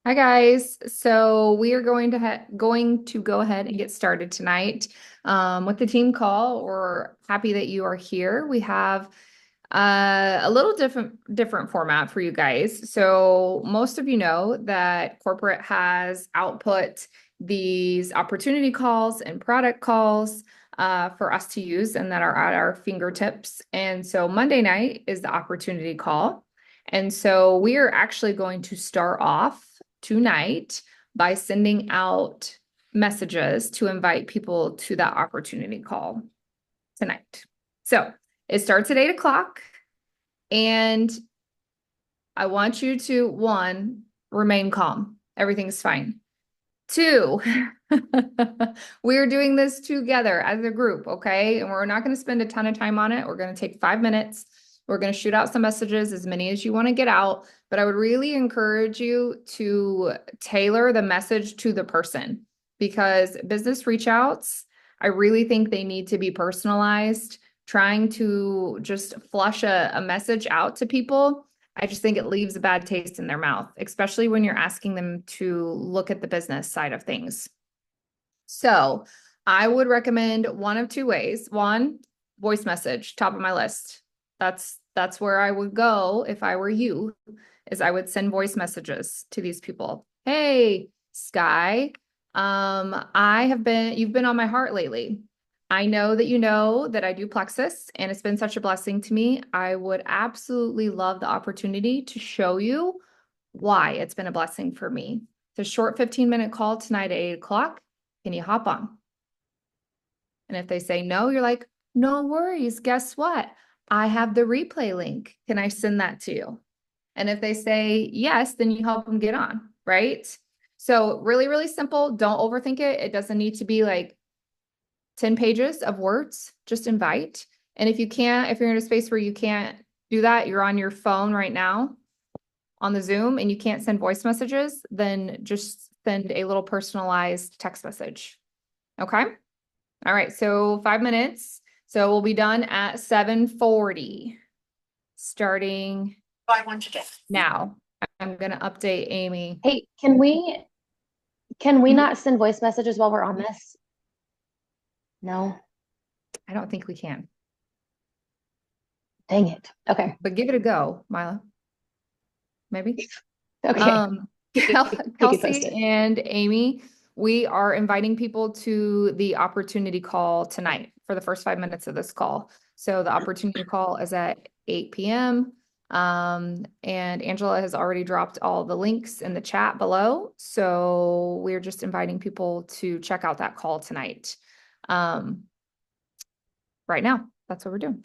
Hi guys. So we are going to go ahead and get started tonight with the team call. We're happy that you are here. We have a little different format for you guys. So most of you know that corporate has output these opportunity calls and product calls for us to use and that are at our fingertips. And so Monday night is the opportunity call. And so we are actually going to start off tonight by sending out messages to invite people to that opportunity call tonight. So it starts at 8 o'clock, and I want you to, one, remain calm. Everything's fine. Two, we're doing this together as a group, okay? And we're not going to spend a ton of time on it. We're going to take 5 minutes. We're going to shoot out some messages, as many as you want to get out. But I would really encourage you to tailor the message to the person, because business reach outs, I really think they need to be personalized. Trying to just flush a message out to people, I just think it leaves a bad taste in their mouth, especially when you're asking them to look at the business side of things. So I would recommend one of two ways. One, voice message, top of my list. That's where I would go if I were you, is I would send voice messages to these people. Hey, Sky, you've been on my heart lately. I know that I do Plexus, and it's been such a blessing to me. I would absolutely love the opportunity to show you why it's been a blessing for me. It's a short 15-minute call tonight at 8 o'clock. Can you hop on? And if they say no, you're like, no worries. Guess what? I have the replay link. Can I send that to you? And if they say yes, then you help them get on, right? So really, really simple. Don't overthink it. It doesn't need to be like 10 pages of words. Just invite. And if you're in a space where you can't do that, you're on your phone right now on the Zoom and you can't send voice messages, then just send a little personalized text message. Okay? All right, so 5 minutes. So we'll be done at 7:40, starting now. I'm gonna update Amy. Hey, can we Mhm. not send voice messages while we're on this? No. I don't think we can, Dang it. Okay. but give it a go, Mila. Maybe. Okay. Um, Keep you Kelsey posted. and Amy, we are inviting people to the opportunity call tonight for the first 5 minutes of this call. So the opportunity call is at 8 p.m. And Angela has already dropped all the links in the chat below. So we're just inviting people to check out that call tonight. Um, right now, that's what we're doing.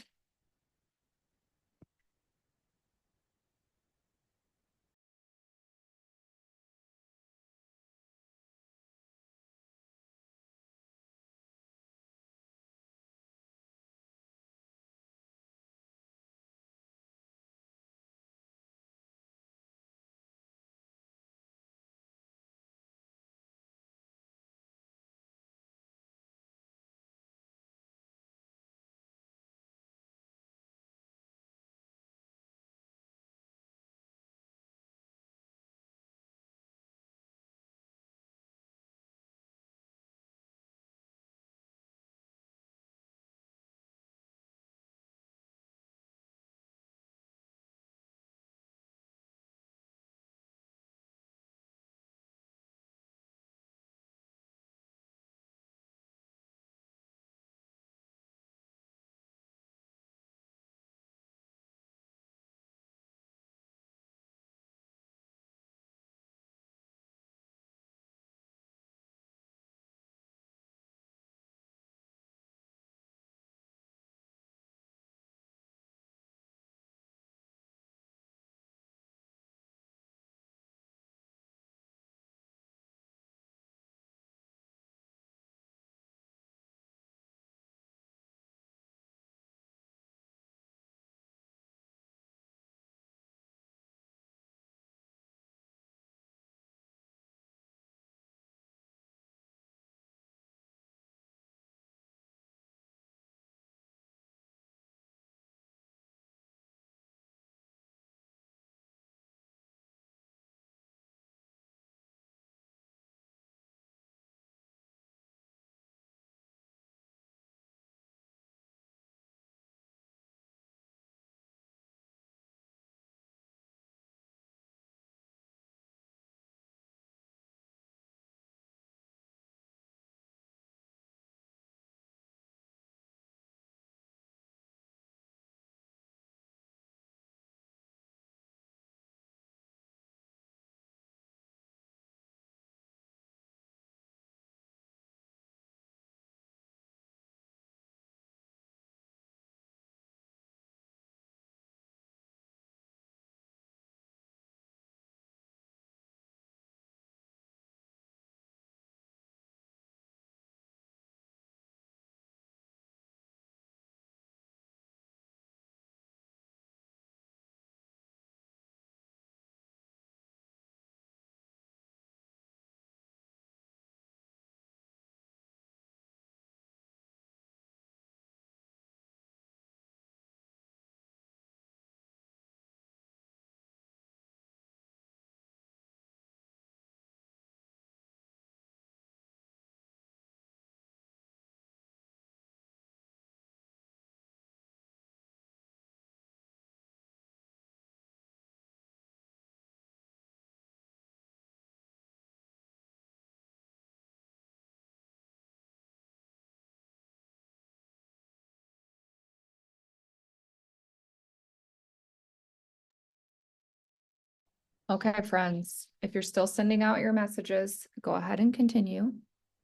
Okay, friends, if you're still sending out your messages, go ahead and continue.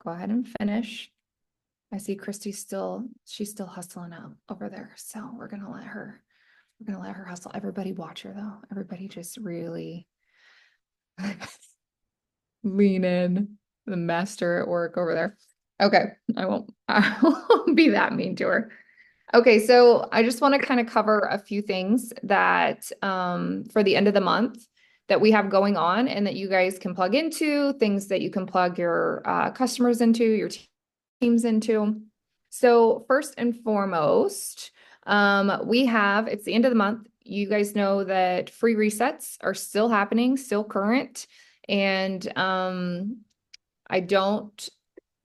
Go ahead and finish. I see she's still hustling out over there. So we're gonna let her hustle. Everybody watch her though. Everybody just really lean in. The master at work over there. Okay, I won't be that mean to her. Okay, so I just want to kind of cover a few things that for the end of the month that we have going on and that you guys can plug into, things that you can plug your customers into, your teams into. So first and foremost, it's the end of the month. You guys know that free resets are still happening, still current, and I don't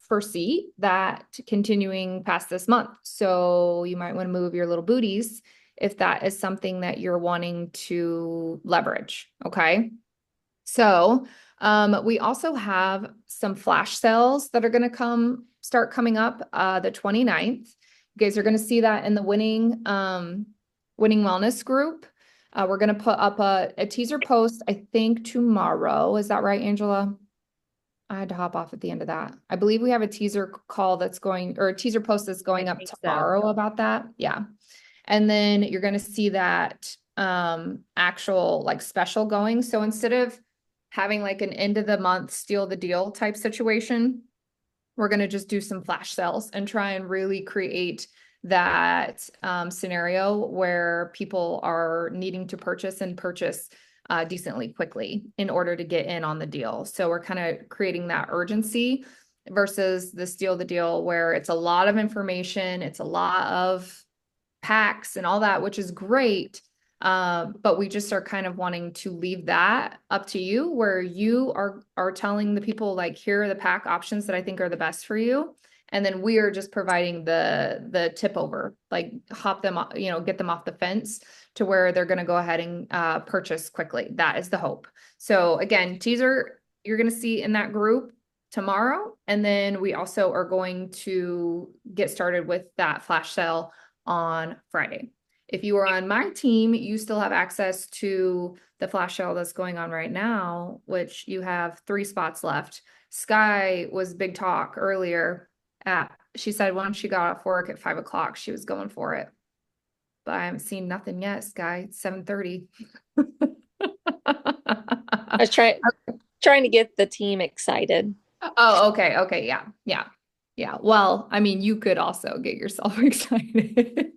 foresee that continuing past this month. So you might want to move your little booties if that is something that you're wanting to leverage. Okay. So we also have some flash sales that are going to start coming up the 29th. You guys are going to see that in the winning wellness group. We're going to put up a teaser post, I think tomorrow. Is that right, Angela? I had to hop off at the end of that. I believe we have a teaser or a teaser post that's going I up think so. tomorrow about that. Yeah. And then you're going to see that actual like special going. So instead of having like an end of the month steal the deal type situation, we're going to just do some flash sales and try and really create that scenario where people are needing to purchase decently quickly in order to get in on the deal. So we're kind of creating that urgency versus the steal the deal where it's a lot of information, it's a lot of packs and all that, which is great. But we just are kind of wanting to leave that up to you where you are telling the people like, here are the pack options that I think are the best for you. And then we are just providing the tip over, like hop them, get them off the fence to where they're going to go ahead and purchase quickly. That is the hope. So again, teaser, you're going to see in that group tomorrow. And then we also are going to get started with that flash sale on Friday. If you are on my team, you still have access to the flash sale that's going on right now, which you have 3 spots left. Sky was big talk earlier. She said once she got off work at 5 o'clock, she was going for it. But I haven't seen nothing yet, Sky. It's 7:30. I was trying to get the team excited. Oh, okay. Okay. Yeah. Yeah. Yeah. Well, I mean, you could also get yourself excited.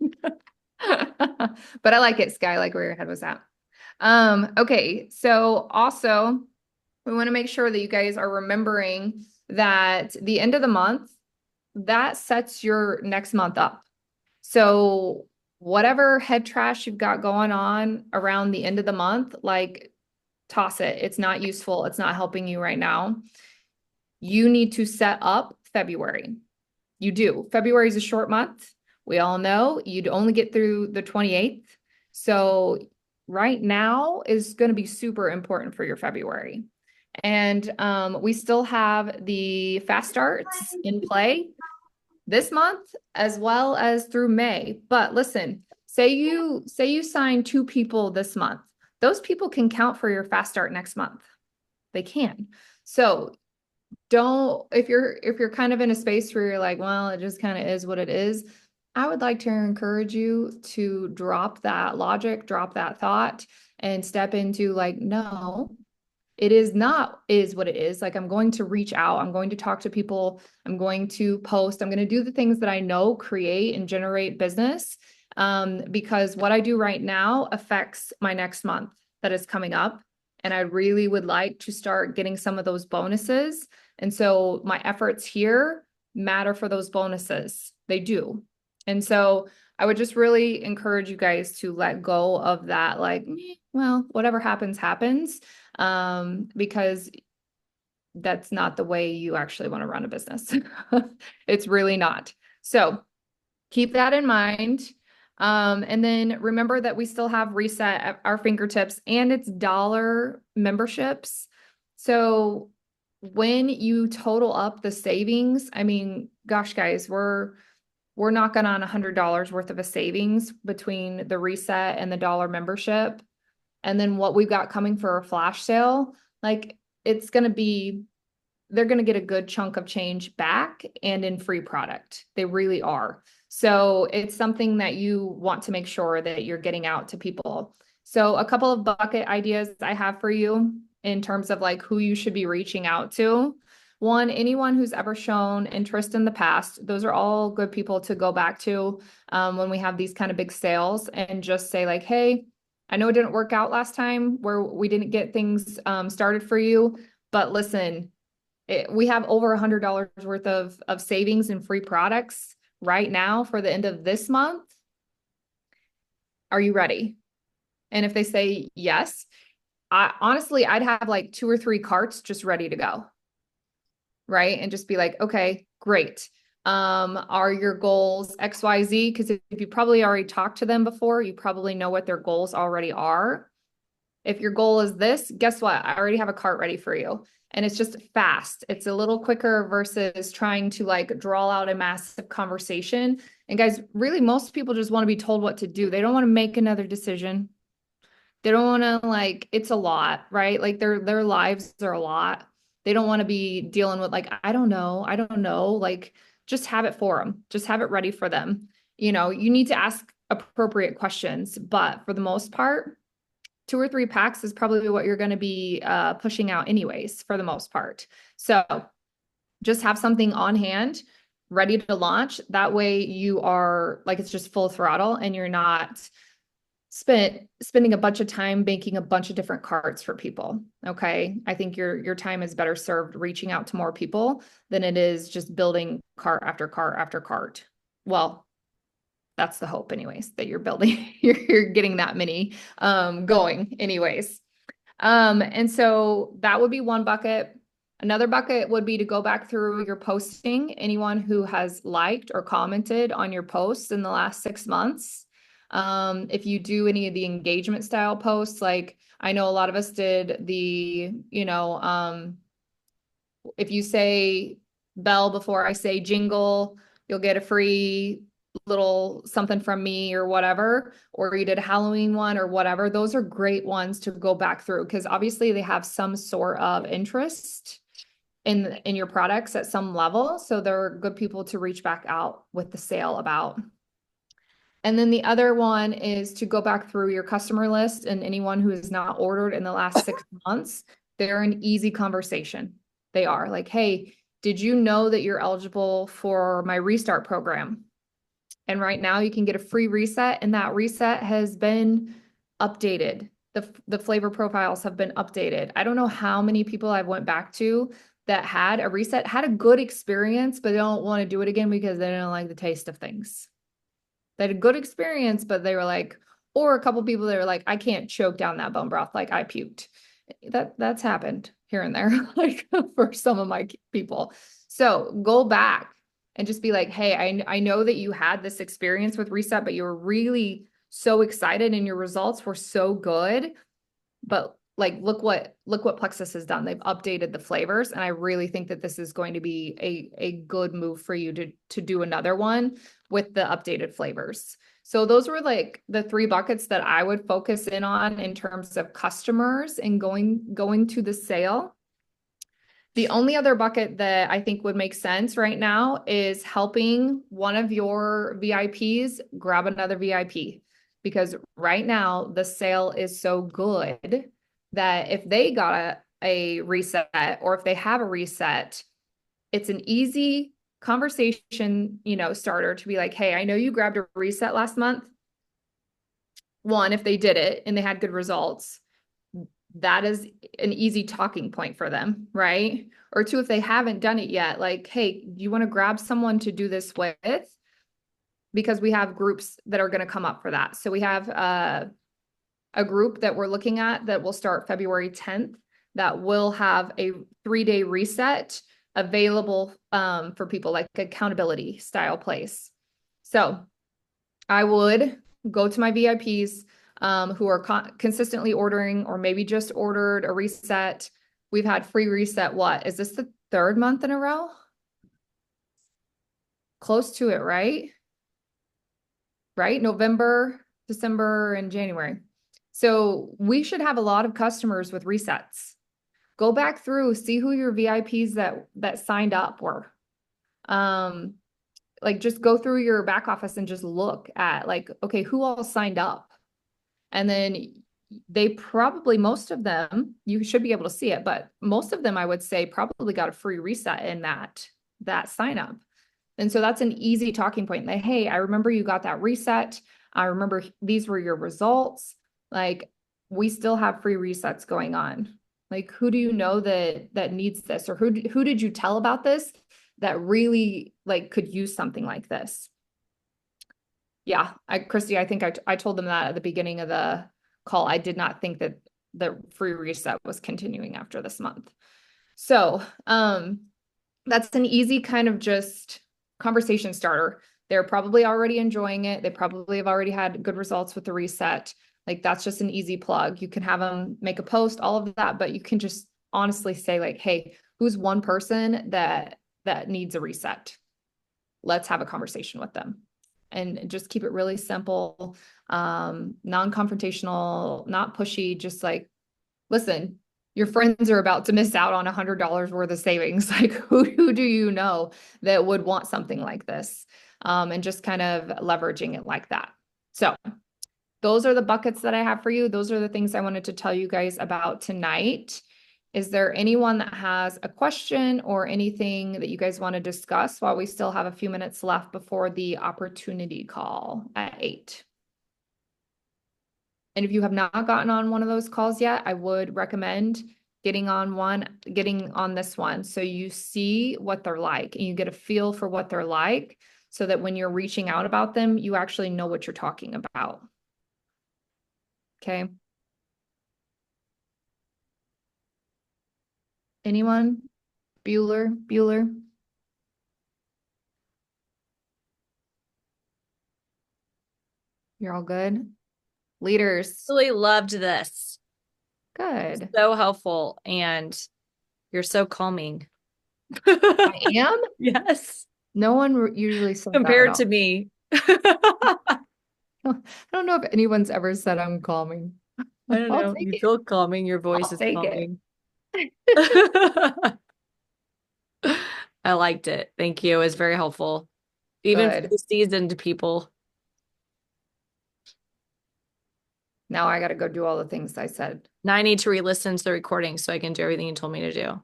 But I like it, Sky, I like where your head was at. Okay. So also we want to make sure that you guys are remembering that the end of the month, that sets your next month up. So whatever head trash you've got going on around the end of the month, like toss it. It's not useful. It's not helping you right now. You need to set up February. You do. February is a short month. We all know you'd only get through the 28th. So right now is going to be super important for your February. And we still have the fast starts in play this month as well as through May. But listen, say you sign 2 people this month. Those people can count for your fast start next month. They can. So don't if you're kind of in a space where you're like, well, it just kind of is what it is. I would like to encourage you to drop that logic, drop that thought, and step into like, no, it is not is what it is. Like I'm going to reach out, I'm going to talk to people, I'm going to post, I'm going to do the things that I know create and generate business. Because what I do right now affects my next month that is coming up. And I really would like to start getting some of those bonuses. And so my efforts here matter for those bonuses. They do. And so I would just really encourage you guys to let go of that, like, well, whatever happens, happens. Because that's not the way you actually want to run a business. It's really not. So keep that in mind. And then remember that we still have reset at our fingertips and it's dollar memberships. So when you total up the savings, I mean, gosh, guys, we're knocking on $100 worth of a savings between the reset and the dollar membership. And then what we've got coming for a flash sale, like it's going to be, they're going to get a good chunk of change back and in free product. They really are. So it's something that you want to make sure that you're getting out to people. So a couple of bucket ideas I have for you in terms of like who you should be reaching out to. One, anyone who's ever shown interest in the past. Those are all good people to go back to when we have these kind of big sales and just say like, hey, I know it didn't work out last time where we didn't get things started for you, but listen, we have over $100 worth of savings and free products right now for the end of this month. Are you ready? And if they say yes, I'd have like 2 or 3 carts just ready to go, right? And just be like, okay, great. Are your goals XYZ? Because if you probably already talked to them before, you probably know what their goals already are. If your goal is this, guess what? I already have a cart ready for you. And it's just fast. It's a little quicker versus trying to like draw out a massive conversation. And guys, really, most people just want to be told what to do. They don't want to make another decision. They don't want to like, it's a lot, right? Like their lives are a lot. They don't want to be dealing with like, I don't know. Like just have it for them. Just have it ready for them. You need to ask appropriate questions, but for the most part, 2 or 3 packs is probably what you're going to be pushing out anyways, for the most part. So just have something on hand, ready to launch. That way you are like, it's just full throttle and you're not spending a bunch of time banking a bunch of different cards for people. Okay. I think your time is better served reaching out to more people than it is just building cart after cart after cart. Well, that's the hope anyways, that you're building, you're getting that many going anyways. And so that would be one bucket. Another bucket would be to go back through your posting, anyone who has liked or commented on your posts in the last 6 months. If you do any of the engagement style posts, like I know a lot of us did if you say bell before I say jingle, you'll get a free little something from me or whatever, or you did a Halloween one or whatever. Those are great ones to go back through because obviously they have some sort of interest in your products at some level. So they're good people to reach back out with the sale about. And then the other one is to go back through your customer list and anyone who has not ordered in the last 6 months, they're an easy conversation. They are like, hey, did you know that you're eligible for my restart program? And right now you can get a free reset, and that reset has been updated. The flavor profiles have been updated. I don't know how many people I've went back to that had a reset, had a good experience, but they don't want to do it again because they don't like the taste of things. They had a good experience, but they were like, or a couple people that were like, I can't choke down that bone broth, like I puked. That's happened here and there, like for some of my people. So go back and just be like, hey, I know that you had this experience with Reset, but you were really so excited and your results were so good. But like look what Plexus has done. They've updated the flavors, and I really think that this is going to be a good move for you to do another one with the updated flavors. So those were like the 3 buckets that I would focus in on in terms of customers and going to the sale. The only other bucket that I think would make sense right now is helping one of your VIPs grab another VIP, because right now the sale is so good that if they got a reset or if they have a reset, it's an easy conversation, starter to be like, hey, I know you grabbed a reset last month. One, if they did it and they had good results, that is an easy talking point for them, right? Or two, if they haven't done it yet, like, hey, do you want to grab someone to do this with? Because we have groups that are going to come up for that. So we have a group that we're looking at that will start February 10th that will have a 3-day reset available for people, like accountability style place. So I would go to my VIPs who are consistently ordering or maybe just ordered a reset. We've had free reset. What is this, the 3rd month in a row? Close to it, right? Right? November, December, and January. So we should have a lot of customers with resets. Go back through, see who your VIPs that signed up were. Um, like just go through your back office and just look at like, okay, who all signed up? And then they probably, most of them, you should be able to see it, but most of them, I would say, probably got a free reset in that sign up. And so that's an easy talking point. Like, hey, I remember you got that reset. I remember these were your results. Like, we still have free resets going on. Like, who do you know that needs this, or who did you tell about this that really like could use something like this? Yeah, Christy, I think I told them that at the beginning of the call. I did not think that the free reset was continuing after this month. So, that's an easy kind of just conversation starter. They're probably already enjoying it. They probably have already had good results with the reset. Like that's just an easy plug. You can have them make a post, all of that, but you can just honestly say like, "Hey, who's one person that needs a reset? Let's have a conversation with them." And just keep it really simple, non-confrontational, not pushy, just like, listen, your friends are about to miss out on $100 worth of savings. Like, who do you know that would want something like this? And just kind of leveraging it like that. So those are the buckets that I have for you. Those are the things I wanted to tell you guys about tonight. Is there anyone that has a question or anything that you guys want to discuss while we still have a few minutes left before the opportunity call at 8? And if you have not gotten on one of those calls yet, I would recommend getting on this one so you see what they're like and you get a feel for what they're like so that when you're reaching out about them, you actually know what you're talking about. Okay. Anyone? Bueller? You're all good? Leaders. Really loved this. Good. So helpful. And you're so calming. I am? Yes. No one usually says that Compared about to me. me. I don't know if anyone's ever said I'm calming. I don't I'll know. take You it. feel calming. Your voice I'll is take it. calming. I liked it. Thank you. It was very helpful. Even for Good. the seasoned people. Now I got to go do all the things I said. Now I need to re-listen to the recording so I can do everything you told me to do.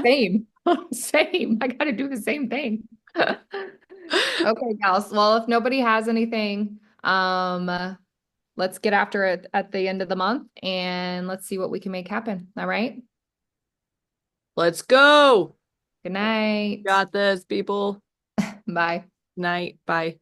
Same. Same. I got to do the same thing. Okay, gals. Well, if nobody has anything, let's get after it at the end of the month and let's see what we can make happen. All right. Let's go. Good night. Got this, people. Bye. Night. Bye.